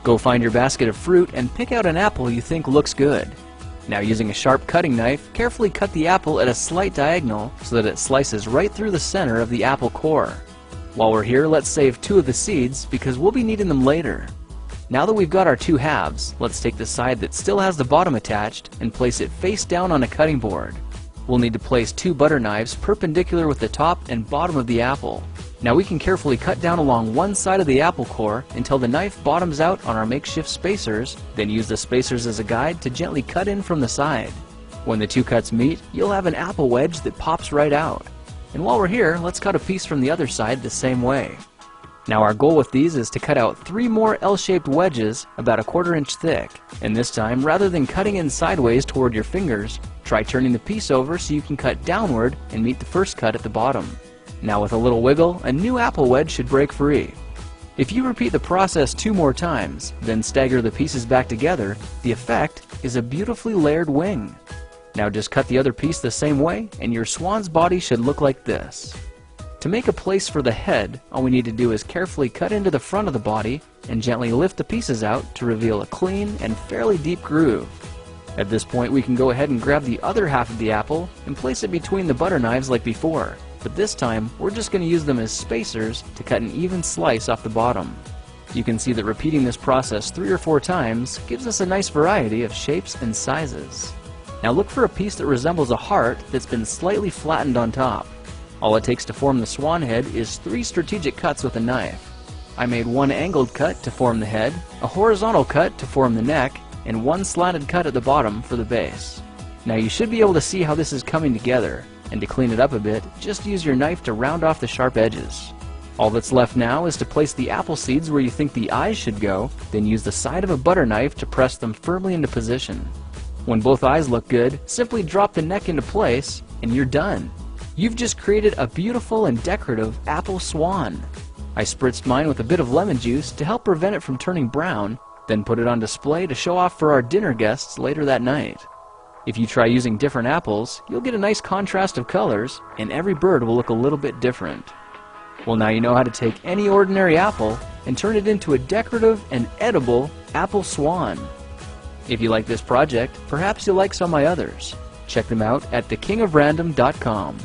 Go find your basket of fruit and pick out an apple you think looks good. Now, using a sharp cutting knife, carefully cut the apple at a slight diagonal so that it slices right through the center of the apple core. While we're here, let's save 2 of the seeds because we'll be needing them later. Now that we've got our 2 halves, let's take the side that still has the bottom attached and place it face down on a cutting board. We'll need to place 2 butter knives perpendicular with the top and bottom of the apple. Now we can carefully cut down along one side of the apple core until the knife bottoms out on our makeshift spacers, then use the spacers as a guide to gently cut in from the side. When the 2 cuts meet, you'll have an apple wedge that pops right out. And while we're here, let's cut a piece from the other side the same way. Now our goal with these is to cut out 3 more L-shaped wedges about 1/4 inch thick. And this time, rather than cutting in sideways toward your fingers, try turning the piece over so you can cut downward and meet the first cut at the bottom. Now with a little wiggle, a new apple wedge should break free. If you repeat the process 2 more times, then stagger the pieces back together, the effect is a beautifully layered wing. Now just cut the other piece the same way and your swan's body should look like this. To make a place for the head, all we need to do is carefully cut into the front of the body and gently lift the pieces out to reveal a clean and fairly deep groove. At this point, we can go ahead and grab the other half of the apple and place it between the butter knives like before, but this time we're just going to use them as spacers to cut an even slice off the bottom. You can see that repeating this process 3 or 4 times gives us a nice variety of shapes and sizes. Now look for a piece that resembles a heart that's been slightly flattened on top. All it takes to form the swan head is 3 strategic cuts with a knife. I made 1 angled cut to form the head, a horizontal cut to form the neck, and 1 slanted cut at the bottom for the base. Now you should be able to see how this is coming together, and to clean it up a bit, just use your knife to round off the sharp edges. All that's left now is to place the apple seeds where you think the eyes should go, then use the side of a butter knife to press them firmly into position. When both eyes look good, simply drop the neck into place, and you're done. You've just created a beautiful and decorative apple swan. I spritzed mine with a bit of lemon juice to help prevent it from turning brown, then put it on display to show off for our dinner guests later that night. If you try using different apples, you'll get a nice contrast of colors, and every bird will look a little bit different. Well, now you know how to take any ordinary apple and turn it into a decorative and edible apple swan. If you like this project, perhaps you'll like some of my others. Check them out at thekingofrandom.com.